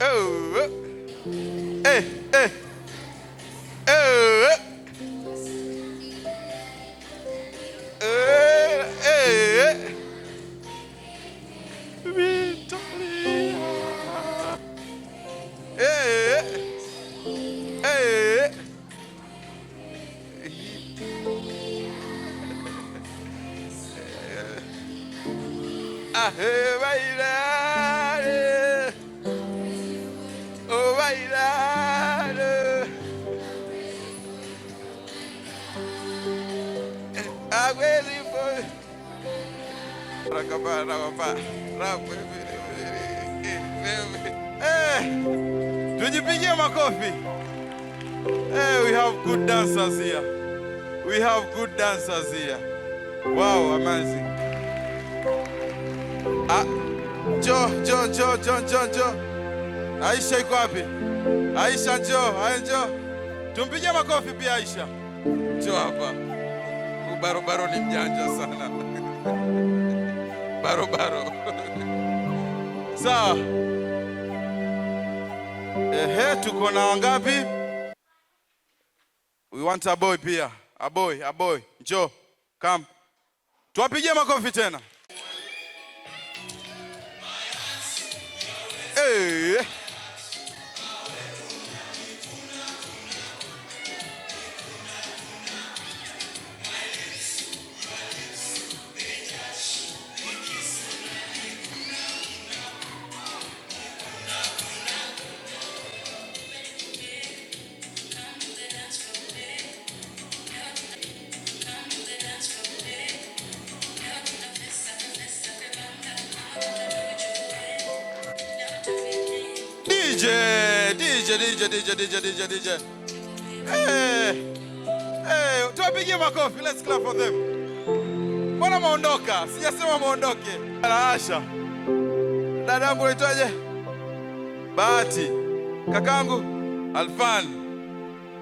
Oh, eh, eh, eh, eh. Victoria. Eh, eh. Ah, bailar, oh bailar, agueli boy. Rakapa, rakapa, rakapa. Tujipigie makofi. We have good dancers here. We have good dancers here. Wow, amazing. Jo. Aisha iko wapi? Aisha njoo. Tumpigie makofi pia Aisha. Njoo hapa. Barobaro ni mjanja sana. Barobaro. Sawa. Tuko na wangapi? We want a boy pia. A boy. Njoo. Come. Tuwapigie makofi tena. DJ. Tuwapigie makofi. Let's clap for them. Mbona maondoka? Sijasema maondoke. Asha. Dadangu unaitwaje? Bahati. Kakangu Alfan.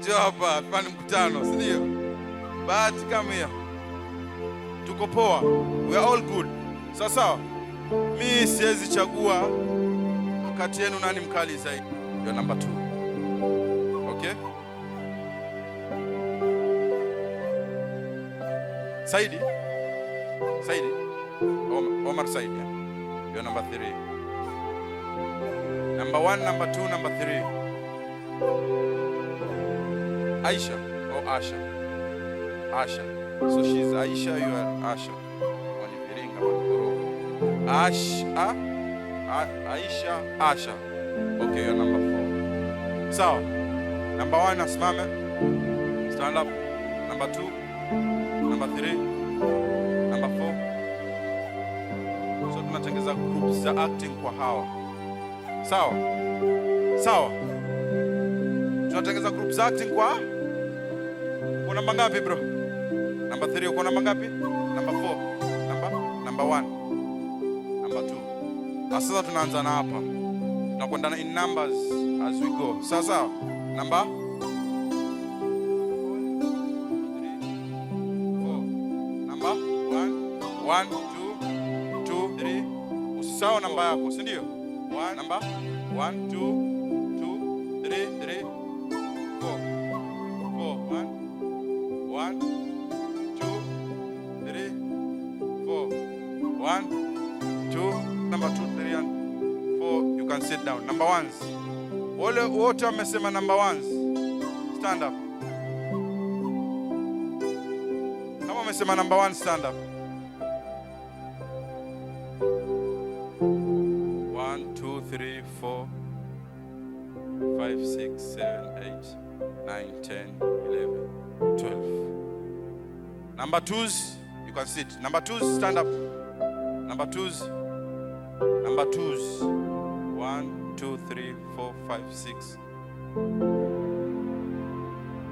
Njoo hapa, Alfan mkutano, si ndio? Bahati come here. Tuko poa. We are all good. Sawa. Mimi siwezi chagua kati yenu nani mkali zaidi. You're number 2. Okay? Saidi? Omar Saidi. You're number 3. Number 1, number 2, number 3. Aisha or Asha? Asha. So she's Aisha, you are Asha. Aisha, Asha. Okay, you're number 4. So, number 1 asimame. Stand up. Number 2, number 3, number 4. So tunatengeza groups za acting kwa hawa. Sawa. Tunatengeza groups za acting kwa. Uko namba ngapi bro? Number 3 uko namba ngapi? Number 4. Number 1. Number 2. Sasa tunaanza na hapa. Tunakwenda in numbers as we go. Sawa. Number 1, 2, 3. Usisahau namba yako, si ndio? 1, number 1, 2, 3, 4. 1, 2, 3, 4. 1, 2, number 2, 3 and 4. You can sit down. Number 1s. Wale wote wamesema number 1s. Stand up. Kama wamesema number 1, stand up. 1, 2, 3, 4, 5, 6, 7, 8, 9, 10, 11, 12. Number 2s, you can sit. Number 2s, stand up. Number 2s. 1, 2, 3, 4, 5, 6,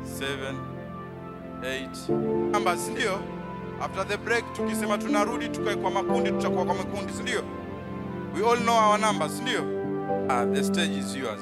7, 8. Numbers, ndio. After the break, tukisema tunarudi tukae kwa makundi, tutakuwa kwa makundi, ndio. We all know our numbers, ndio. The stage is yours.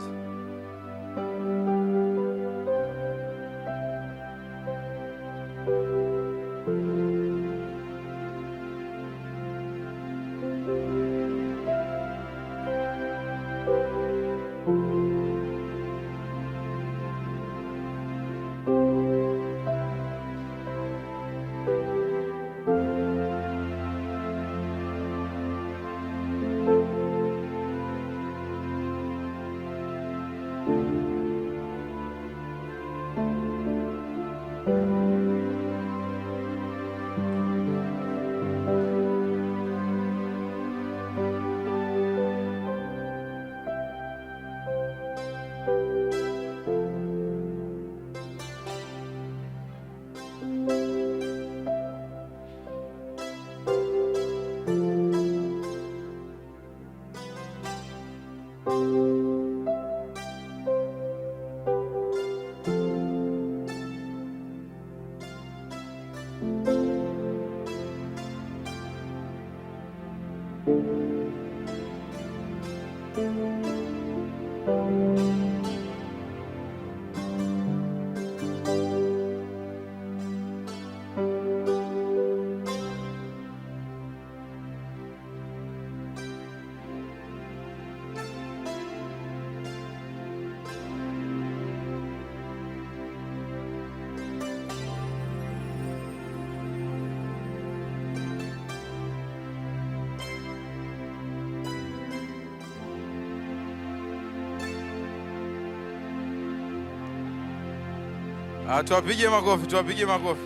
Tuwapige makofi, tuwapige makofi.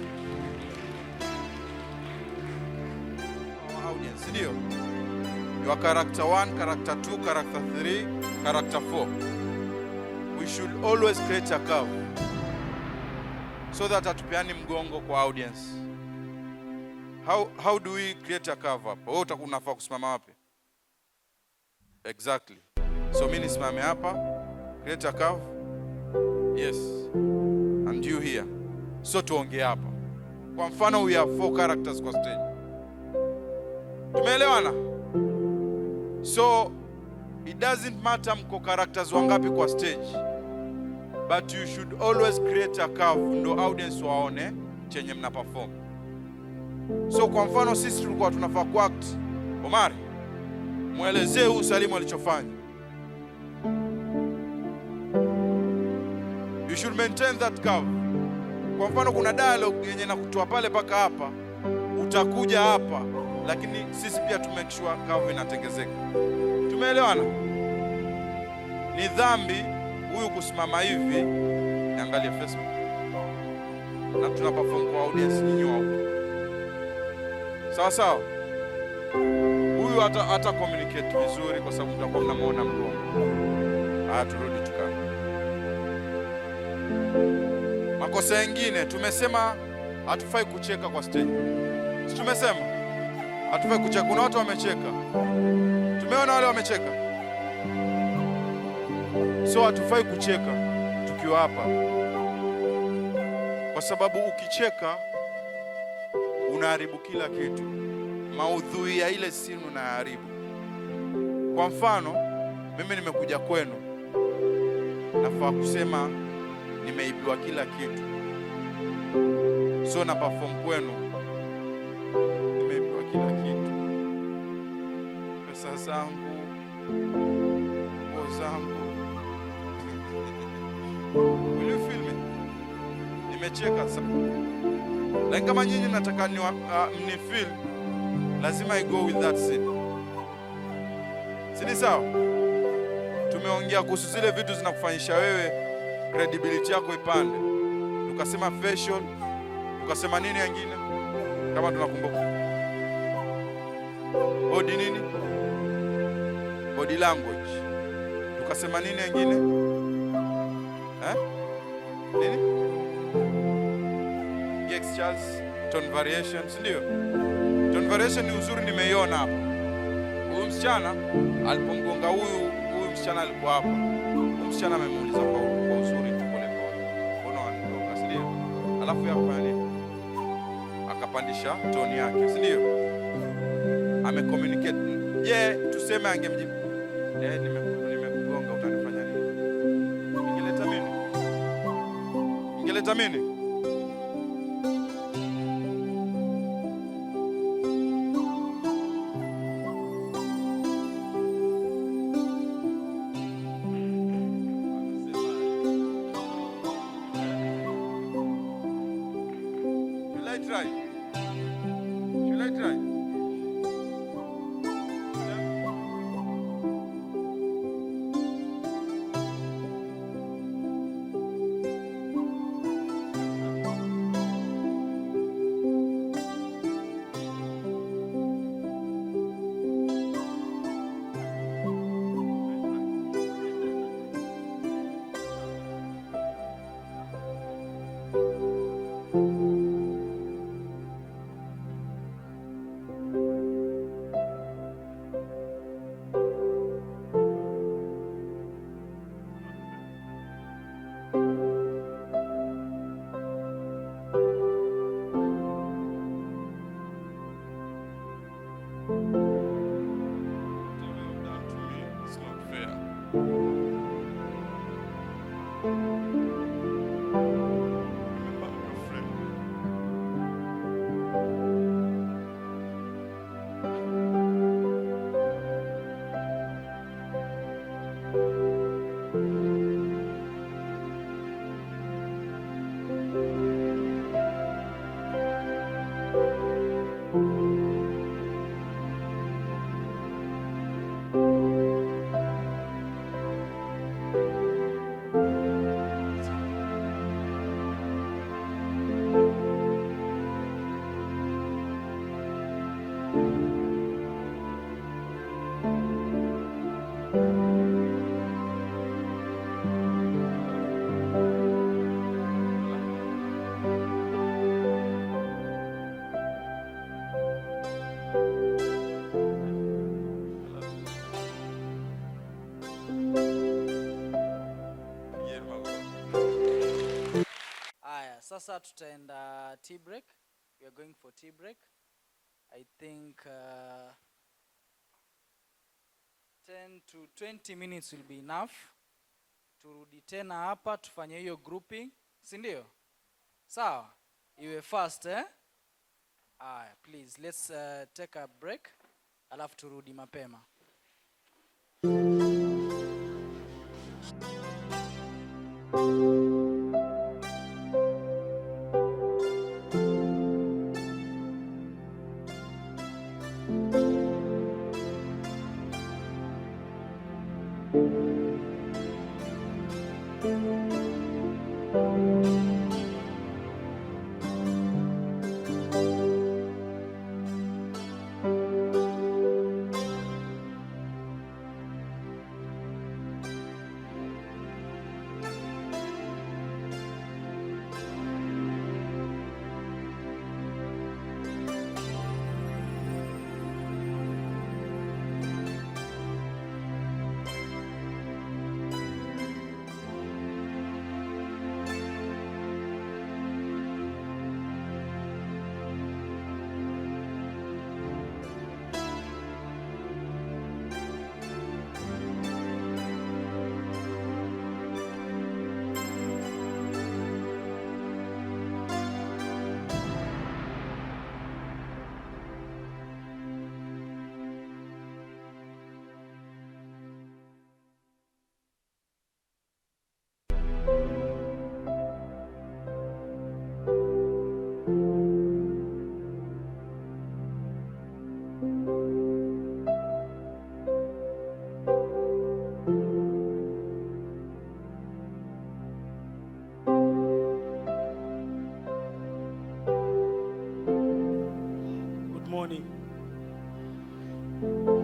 Audience, ndio. You are character 1, character 2, character 3, character 4. We should always create a curve so that hatupeani mgongo kwa audience. How do we create a curve hapa? Wewe utakuwa unafaa kusimama wapi? Exactly. So mimi nisimame hapa, create a curve. Yes. And you here. So tuongee hapa. Kwa mfano we have 4 characters kwa stage. Tumeelewana? So it doesn't matter mko characters wangapi kwa stage, but you should always create a curve ndo audience waone chenye mna perform. So kwa mfano sisi tulikuwa tunafaa ku act. Omari, muelezee huyu Salimu alichofanya. You should maintain that curve. Kwa mfano kuna dialogue yenye na kutoa pale paka hapa, utakuja hapa, lakini sisi pia tu make sure curve inatengezeka. Tumeelewana? Ni dhambi huyu kusimama hivi, niangalie Facebook, na tuna perform kwa audience nyinyi huko. Sawa sawa? Huyu hata communicate vizuri kwa sababu mtakuwa mnamuona mgongo. Turudi tukana. Makosa mengine tumesema hatufai kucheka kwa stage. Si tumesema hatufai kucheka. Kuna watu wamecheka. Tumeona wale wamecheka. So hatufai kucheka tukiwa hapa, kwa sababu ukicheka unaharibu kila kitu. Maudhui ya ile scene unaharibu. Kwa mfano mimi nimekuja kwenu, nafaa kusema nimeibiwa kila kitu. So na perform kwenu, nimeibiwa kila kitu, pesa zangu, nguo zangu. Will you feel me? Nimecheka sana. Lakini kama nyinyi nataka mnifeel, lazima I go with that scene. Si sawa? Tumeongea kuhusu zile vitu zinakufanyisha wewe credibility yako ipande. Tukasema facial, tukasema nini nyingine? Kama tunakumbuka. Body nini? Body language. Tukasema nini nyingine? Nini? Gestures, tone variations, ndio. Tone variation ni uzuri nimeiona hapa. Huyu msichana alipomgonga huyu msichana alikuwa hapa. Huyu msichana amemuuliza kwa uzuri tu pole pole. Mbona wanigonga, si ndio? Alafu yeye akafanya nini? Akapandisha tone yake, si ndio? Amecommunicate. Je, tuseme angemjibu, nimekugonga utanifanya nini? Ingeleta mimi? sasa tutaenda tea break. We are going for tea break. I think 10 to 20 minutes will be enough. Turudi tena hapa tufanye hiyo grouping, si ndio? Sawa? Iwe fast please let's take a break alafu turudi mapema.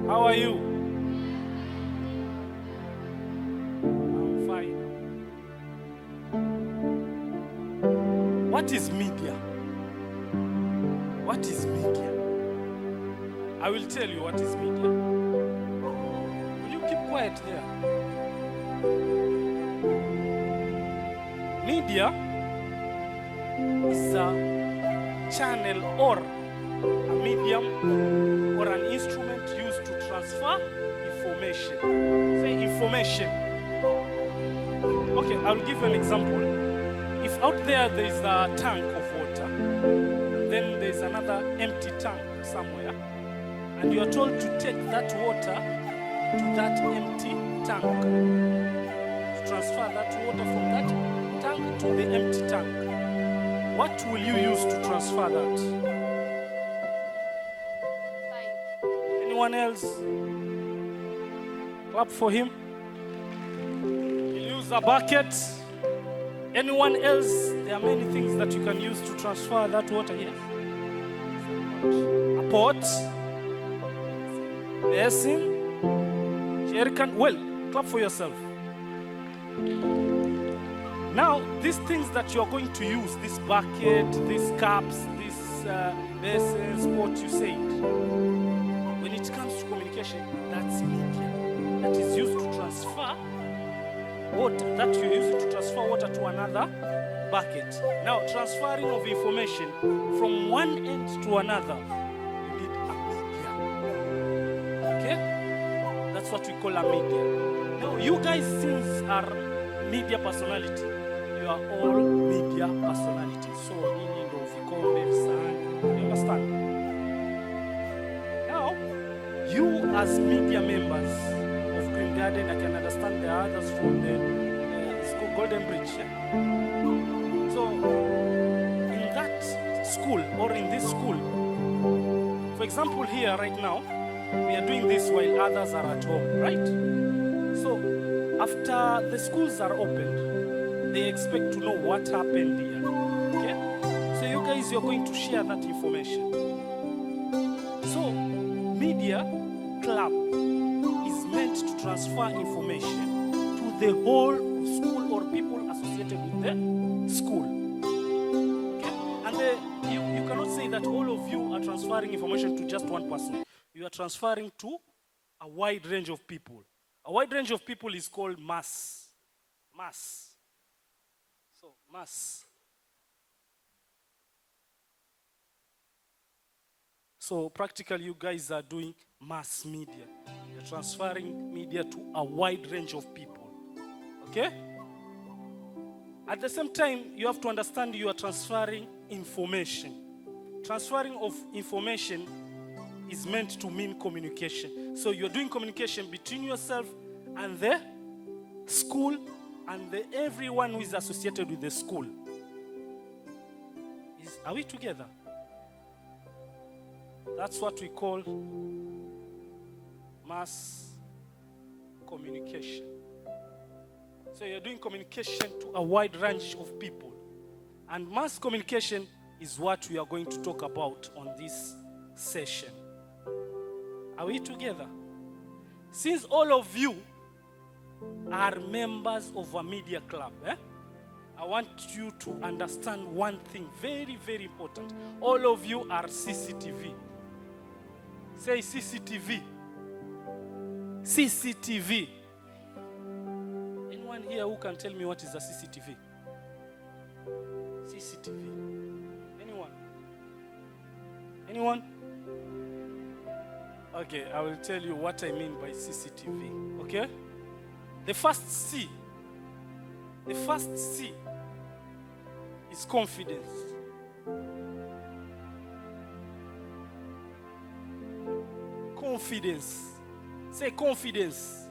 How are you? I'm fine. What is media? What is media? I will tell you what is media. Will you keep quiet there? Media is a channel or a medium or an instrument used to transfer information. Say information. Okay, I'll give you an example. If out there is a tank of water, then there's another empty tank somewhere, and you are told to take that water to that empty tank, to transfer that water from that tank to the empty tank. What will you use to transfer that? Anyone else? Clap for him. He'll use a bucket. Anyone else? There are many things that you can use to transfer that water here. A pot, basin, jerrycan. Well, clap for yourself. Now, these things that you're going to use, this bucket, these cups, this basins, what you said, when it comes to communication, that's media. That is used to transfer water, that you use it to transfer water to another bucket. Now, transferring of information from one end to another, you need a media. Okay? That's what we call a media. Now, you guys, since are media personality, you are all media personalities. So, you understand? Now, you as media members of Green Garden, I can understand the others from the school, Golden Bridge. Yeah? So, in that school or in this school, for example, here right now, we are doing this while others are at home, right? So, after the schools are opened, they expect to know what happened here. Okay? So, you guys, you're going to share that information. So, media club is meant to transfer information to the whole school or people associated with the school. Okay? And you cannot say that all of you are transferring information to just one person. You are transferring to a wide range of people. A wide range of people is called mass. Mass. So, mass. So practically you guys are doing mass media. You're transferring media to a wide range of people. Okay? At the same time, you have to understand you are transferring information. Transferring of information is meant to mean communication. So you're doing communication between yourself and the school and everyone who is associated with the school. Are we together? That's what we call mass communication. So you're doing communication to a wide range of people. And mass communication is what we are going to talk about on this session. Are we together? Since all of you are members of a media club, I want you to understand one thing very, very important. All of you are CCTV. Say CCTV. CCTV. Anyone here who can tell me what is a CCTV? CCTV. Anyone? Anyone? Okay, I will tell you what I mean by CCTV. Okay? The first C is confidence. Confidence. Say confidence.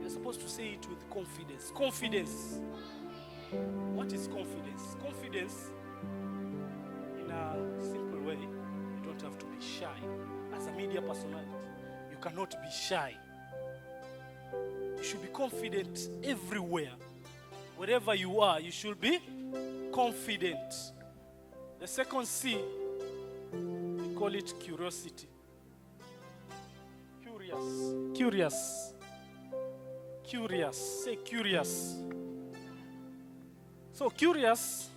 You're supposed to say it with confidence. Confidence. What is confidence? Confidence, in a simple way, you don't have to be shy. As a media personality, you cannot be shy. You should be confident everywhere. Wherever you are, you should be confident. The second C, we call it curiosity. Curious. Say curious. So curious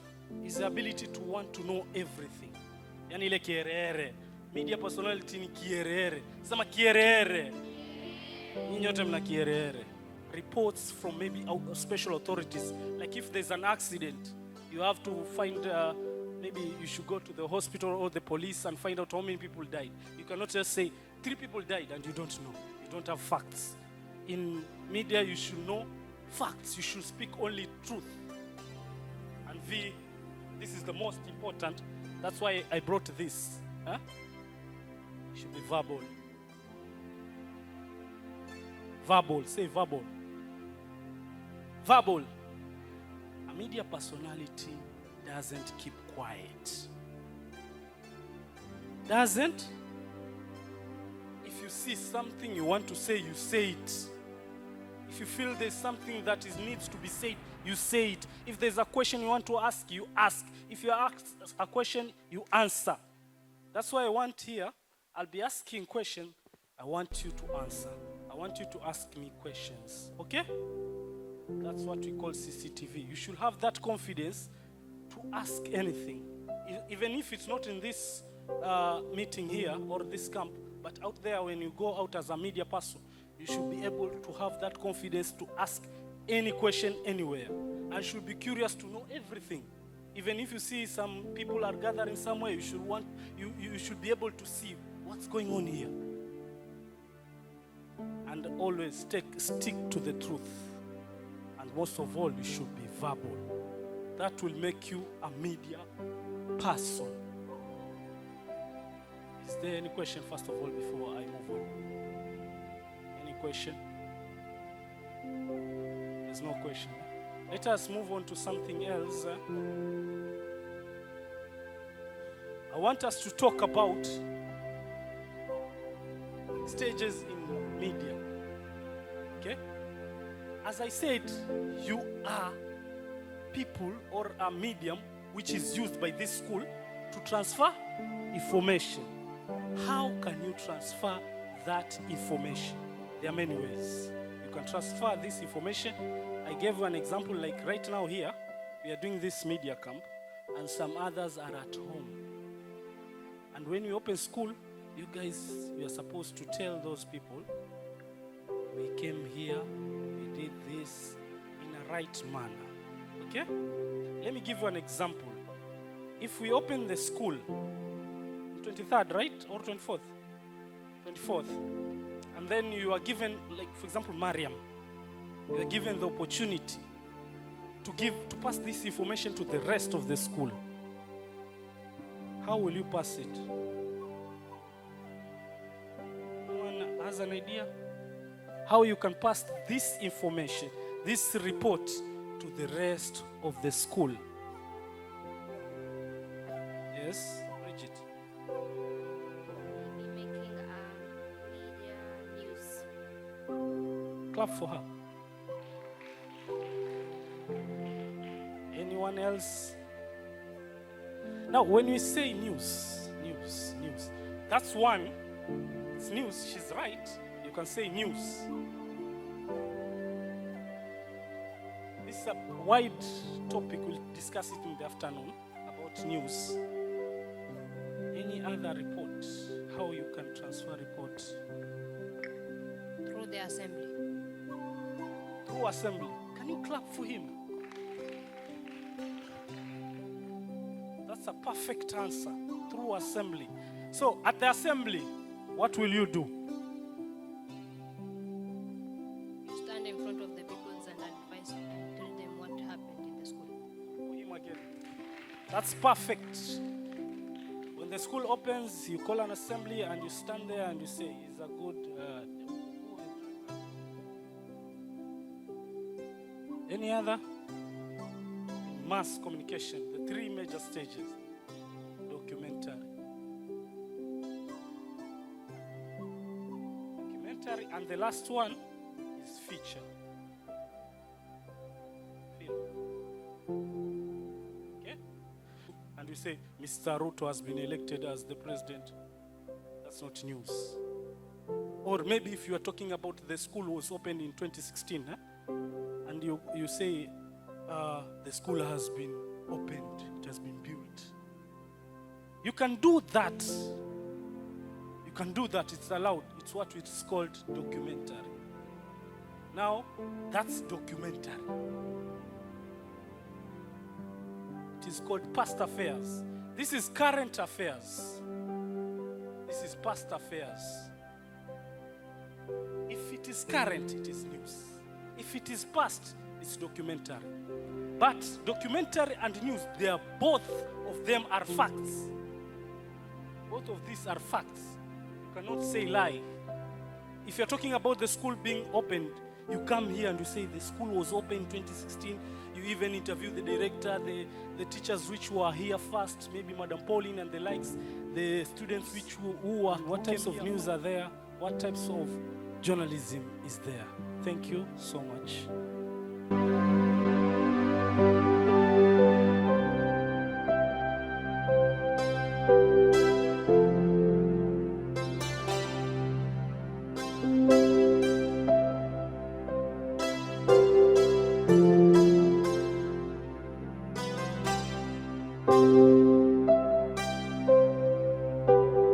is the ability to want to know everything. Yani ile kierere. Media personality ni kierere. Sema kierere. Nyinyi wote mna kierere. Reports from maybe special authorities. Like if there's an accident, you have to find, maybe you should go to the hospital or the police and find out how many people died. You cannot just say 3 people died and you don't know. You don't have facts. In media, you should know facts. You should speak only truth. And this is the most important. That's why I brought this. It should be verbal. Verbal. Say verbal. Verbal. A media personality doesn't keep quiet. Doesn't. If you see something you want to say, you say it. If you feel there's something that needs to be said, you say it. If there's a question you want to ask, you ask. If you ask a question, you answer. That's why I want here, I'll be asking questions. I want you to answer. I want you to ask me questions. Okay? That's what we call CCTV. You should have that confidence to ask anything. Even if it's not in this meeting here or this camp, but out there when you go out as a media person, you should be able to have that confidence to ask any question anywhere. And should be curious to know everything. Even if you see some people are gathering somewhere, you should be able to see what's going on here. And always stick to the truth. And most of all, you should be verbal. That will make you a media person. Is there any question, first of all, before I move on? Any question? There's no question. Let us move on to something else. I want us to talk about stages in media. Okay? As I said, you are people or a medium which is used by this school to transfer information. How can you transfer that information? There are many ways. You can transfer this information. I gave you an example, like right now here, we are doing this media camp, and some others are at home. And when we open school, you are supposed to tell those people, we came here, we did this in a right manner. Okay? Let me give you an example. If we open the school, 23rd, right? Or 24th? 24th. And then you are given, like for example, Mariam, you are given the opportunity to pass this information to the rest of the school. How will you pass it? Anyone has an idea? How you can pass this information, this report, to the rest of the school? Yes, Bridget. Maybe making media news. Clap for her. Anyone else? Now, when we say news, that's one. It's news. She's right. You can say news. This is a wide topic. We'll discuss it in the afternoon about news. Any other report? How you can transfer report? Through the assembly. Through assembly. Can you clap for him? That's a perfect answer. Through assembly. So at the assembly, what will you do? You stand in front of the people and advise and tell them what happened in the school. For him again. That's perfect. When the school opens, you call an assembly and you stand there and you say, it's a good... Any other? Mass communication, the three major stages. Documentary, and the last one is feature. Film. Okay? And we say, Mr. Ruto has been elected as the president. That's not news. Or maybe if you are talking about the school was opened in 2016, and you say, the school has been opened, it has been built. You can do that. You can do that, it's allowed. It's what is called documentary. Now, that's documentary. It is called past affairs. This is current affairs. This is past affairs. If it is current, it is news. If it is past, it's documentary. But documentary and news, they are both of them are facts. Both of these are facts. You cannot say lie. If you're talking about the school being opened, you come here and you say the school was opened in 2016. You even interview the director, the teachers which were here first, maybe Madam Pauline and the likes, the students who are, what types of news are there, what types of journalism is there. Thank you so much.